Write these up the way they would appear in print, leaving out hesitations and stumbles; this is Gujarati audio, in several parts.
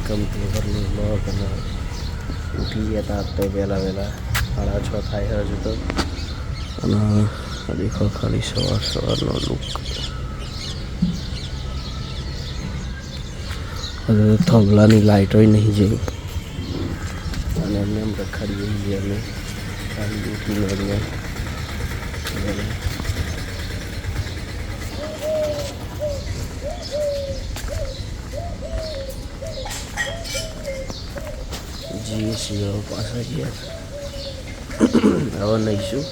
Welcome to અવરનું blog. અને ઉઠી ગયા હતા તો વહેલા 6:30 થાય હજુ તો. અને દેખો ખાલી સવારનો લુક. હવે થોભલાની લાઇટોય નહીં જઈ અને એમને એમ રખાડીએ છીએ અમે ખાલી ઉઠીને અહીંયા. જઈએ છીએ પાછા ગયા હવે નહીશું.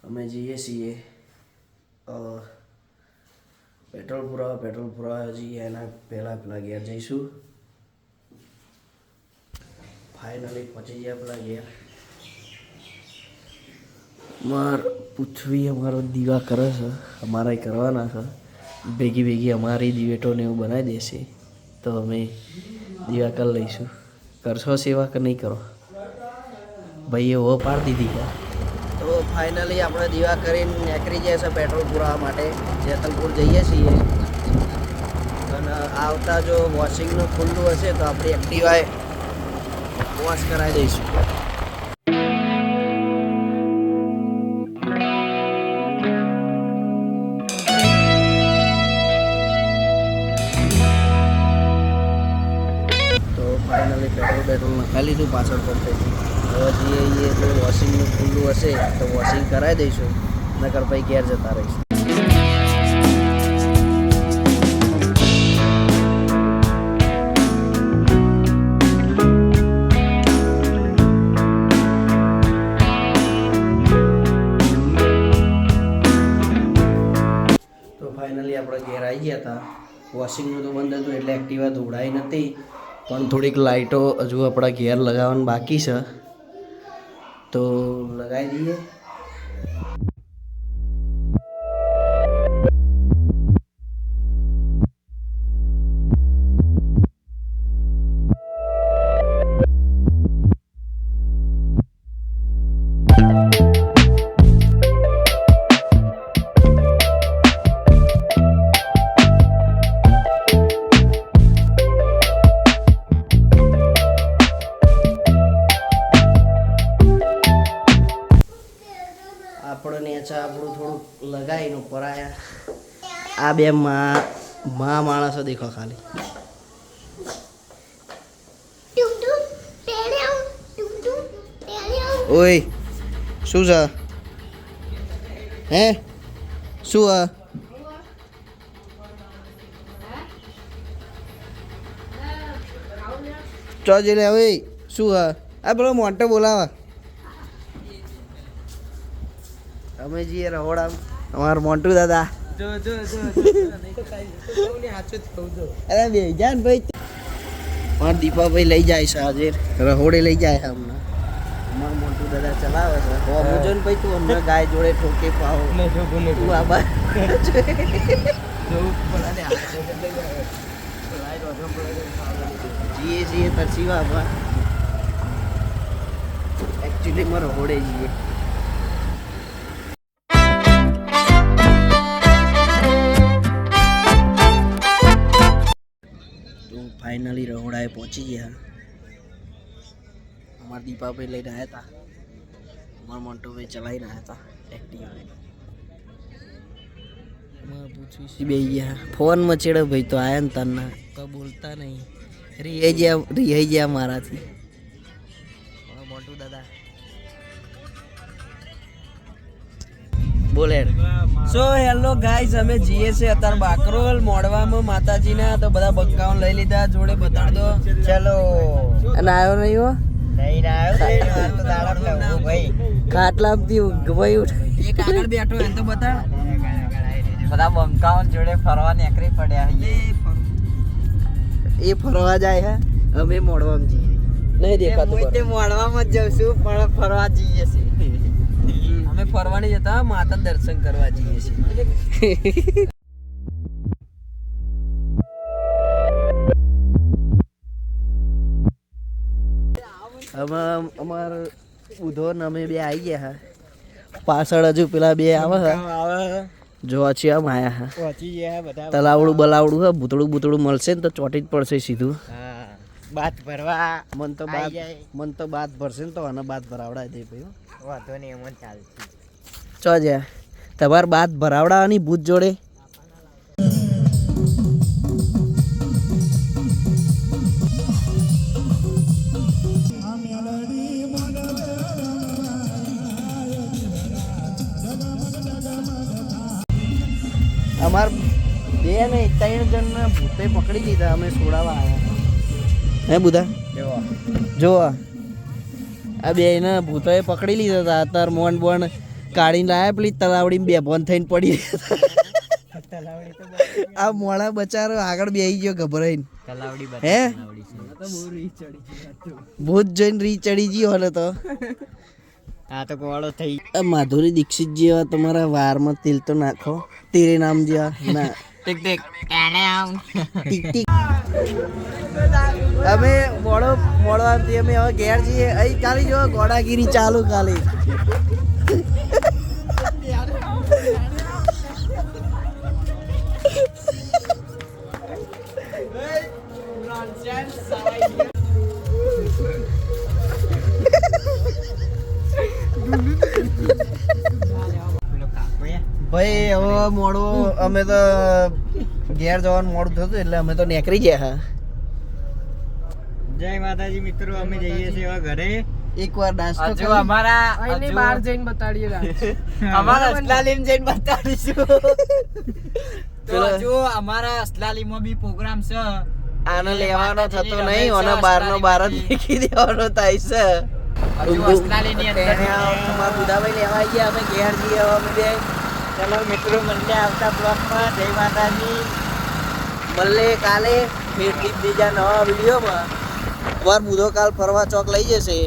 અમે જઈએ છીએ પેટ્રોલ પુરાવા જઈએ. એના પહેલાં ઘેર જઈશું. ફાઇનલી પહોંચી ગયા પેલા ઘેર. પૃથ્વી અમારો દીવા કરે છે, અમારે કરવાના છે. ભેગી અમારી દિવેટોને એવું બનાવી દેશે તો અમે દીવા કરી લઈશું. કરશો સેવા કે નહીં કરો? ભાઈ એવો પાડી દીધી. તો ફાઇનલી આપણે દીવા કરીને નીકળી જાય છે પેટ્રોલ પુરાવા માટે. જેતલપુર જઈએ છીએ. અને આવતા જો વોશિંગનું ખુલ્લું હશે તો આપણી એક્ટિવાએ વોશ કરાવી દઈશું. ફાઇનલી પેટ્રોલ નખાવી લીધું પાછળ પડતી. હવે જઈએ તો વોશિંગનું ખુલ્લું હશે તો વોશિંગ કરાવી દઈશું. નકર પછી ઘેર જતા રહીશું. તો ફાઇનલી આપણે ઘેર આવી ગયા હતા. વોશિંગનું તો બંધ હતું એટલે એક્ટિવા દોડાઈ નથી. પણ થોડીક લાઇટો હજુ આપણા ઘેર લગાવવાનું બાકી છે તો લગાવી દઈએ. આપણું થોડુંક લગાવીને ઉપર આવ્યા. આ બે માણસો દેખો ખાલી. ઓય શું છે? હે શું આ ચોજે લે? હવે શું હા આ પેલો મોટો બોલાવા. અમે જઈએ રહોડા. અમારું મોટું દાદા અરે બે જાન ભાઈ. મારા દીપાભાઈ લઈ જાય છે આજે રહોડે લઈ જાય છે હમણાં. અમારું મોટું દાદા ચલાવે છે. જોન ભાઈ તું હમણાં ગાય જોડે ઠોકે પાવો તું આબા જઈએ છીએ તરસીવા આબા. એકચ્યુઅલી મારે રહોડે જઈએ. ફાઇનલી રહોડાએ પહોંચી ગયા. અમારા દીપાભાઈ લઈને આવ્યા હતા. અમારા મોન્ટોભાઈ ચલાવીને આવ્યા હતા એક્ટિવા. બે ગયા ફોનમાં ચેડો ભાઈ તો આયા ને તરના તો બોલતા નહીં. રિહાઈ ગયા મારાથી. મોટું દાદા બોલે. સો હેલો ગાઈઝ, અમે જઈએ છીએ અત્યારે બાકરોલ મોડવામાં માતાજીના. તો બધા બંકાઓ લઈ લીધા. જોડે બતાડ દો. ચલો. અને આવ્યો નહીં હો? નહીં આવ્યો ભાઈ. ખાટલા ભાઈ એક આગળ બેઠો એને તો બતાડ. બધા બંકાઓ જોડે ફરવા નીકળી પડ્યા. એ ફરવા જાય હે, અમે મોડવામાં જઈએ. નહીં દેખાતું. મોડવામાં જ જઈશું પણ ફરવા જઈએ છીએ. અમે ફરવાની જતા માતા દર્શન કરવા જઈએ છીએ. હવે અમાર ઉધો ને અમે બે આવી ગયા હા. પાછળ હજુ પેલા બે આવે છે જો છે આમ આયા તલાવડું બલાવડું હે ભૂતળું બૂતળું મળશે ને તો ચોટી જ પડશે સીધું બાત ભરવા મન તો બાત ભરશે ને તો આને બાત ભરાવડાવી દે ભાઈ વાંધો નહીં એમ ચાલશે ચો જ્યાં તમારે બાત ભરાવડાવવાની ભૂત જોડે અમાર બે ને 3 જણને ભૂતે પકડી લીધા અમે છોડાવવા આવ્યા હે બુધા જો આ બે ને ભૂતોએ પકડી લીધા હતા અત્યારે મોન બોન કાઢીને લાયા પેલી તલાવડી બે બોન થઈને પડી આ મોડા બચારો આગળ બેસી ગયો ગભરાઈને હે ભૂત જોઈને રી ચડી ગયો હલે તો આ તો ગોળો થઈ માધુરી દીક્ષિત જેવા તમારા વારમાં તિલ તો નાખો તેરે નામ જેવા ના ટીક ટીક કાણે આવ ટીક ટીક અમે મોડવાથી અમે હવે ઘેર જઈએ અહીં ચાલી જો ગોડાગીરી ચાલુ ખાલી ભાઈ હવે મોડું અમે તો ઘેર જવાનું મોડું થતું એટલે અમે તો નીકળી ગયા હા જય માતાજી મિત્રો અમે જઈએ છીએ હવે ઘરે એકવાર ડાન્સ તો જો અમારા અહીં બહાર જઈને બતાડીએ અમારા અસલાલીમ જઈને બતાડીશું તો જો અમારા અસલાલીમાં બી પ્રોગ્રામ છે આને લેવાનો થતો નહીં ઓને બારનો બાર જ દેખી દેવાનો થાય છે હજુ અસલાલીની અંદર અમારા બુધાભાઈ લેવા ગયા અમે ઘેર જઈએ અમે બે ચલો મિત્રો મળીએ આવતા બ્લોગમાં જય માતાજી મળે કાલે ફેર બીજા નવા વિડીયોમાં અમાર બુધો કાલ ફરવા ચોક લઈ જશે